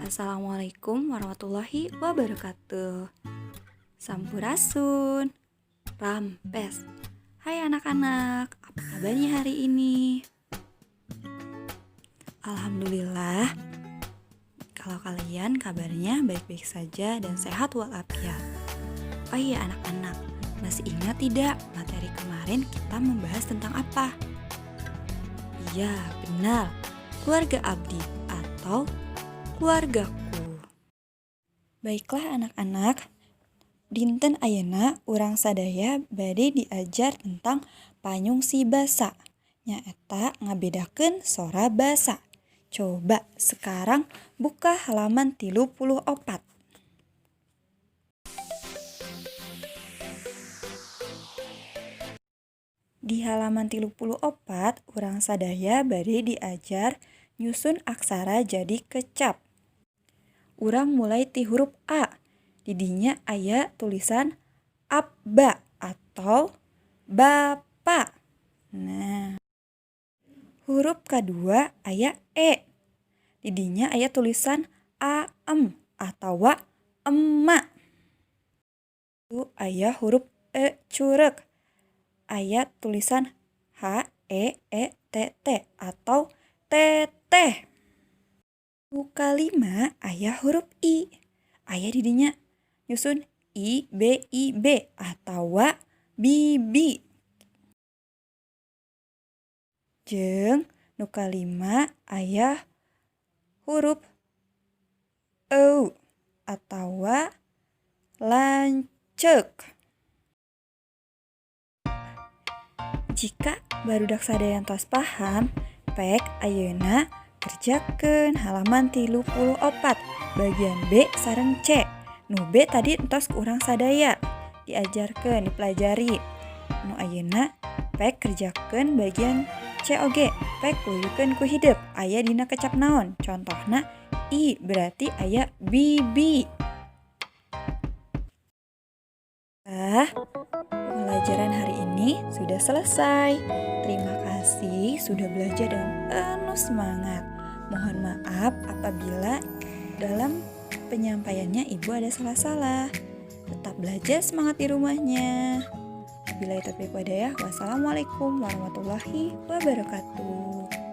Assalamualaikum warahmatullahi wabarakatuh. Sampurasun, Rampes. Hai anak-anak, apa kabarnya hari ini? Alhamdulillah, kalau kalian kabarnya baik-baik saja dan sehat walafiat. Oh iya anak-anak, masih ingat tidak materi kemarin kita membahas tentang apa? Iya, benar, keluarga abdi atau keluargaku. Baiklah anak-anak, dinten ayeuna urang sadaya bade diajar tentang panyungsi basa. Nyaeta ngabedakeun sora basa. Coba sekarang buka halaman 34. Di halaman 34 urang sadaya bade diajar nyusun aksara jadi kecap. Urang mulai ti huruf A. Didinya aya tulisan abba atau bapa. Nah, huruf kedua aya E. Didinya aya tulisan am atau emma. Lalu aya huruf E curek. Aya tulisan HEETT atau teteh. Kalima aya huruf I. Aya didinya nyusun IBIB atau bibi. Jeung nu kalima aya huruf EU atau lanceuk. Jika barudak sadaya tos paham, pek ayeuna kerjakeun halaman 34 bagian B sareng C. Nu B tadi entos urang sadaya diajarkeun, dipelajari. Nu ayeuna pek kerjakeun bagian C oge, pek lulukeun ku hideuk. Aya dina kecap naon? Contohna I berarti aya bibi. Pelajaran hari ini sudah selesai. Terima kasih sudah belajar dengan penuh semangat. Mohon maaf apabila dalam penyampaiannya Ibu ada salah-salah. Tetap belajar semangat di rumahnya. Wabillahi taufiq walhidayah. Wassalamualaikum warahmatullahi wabarakatuh.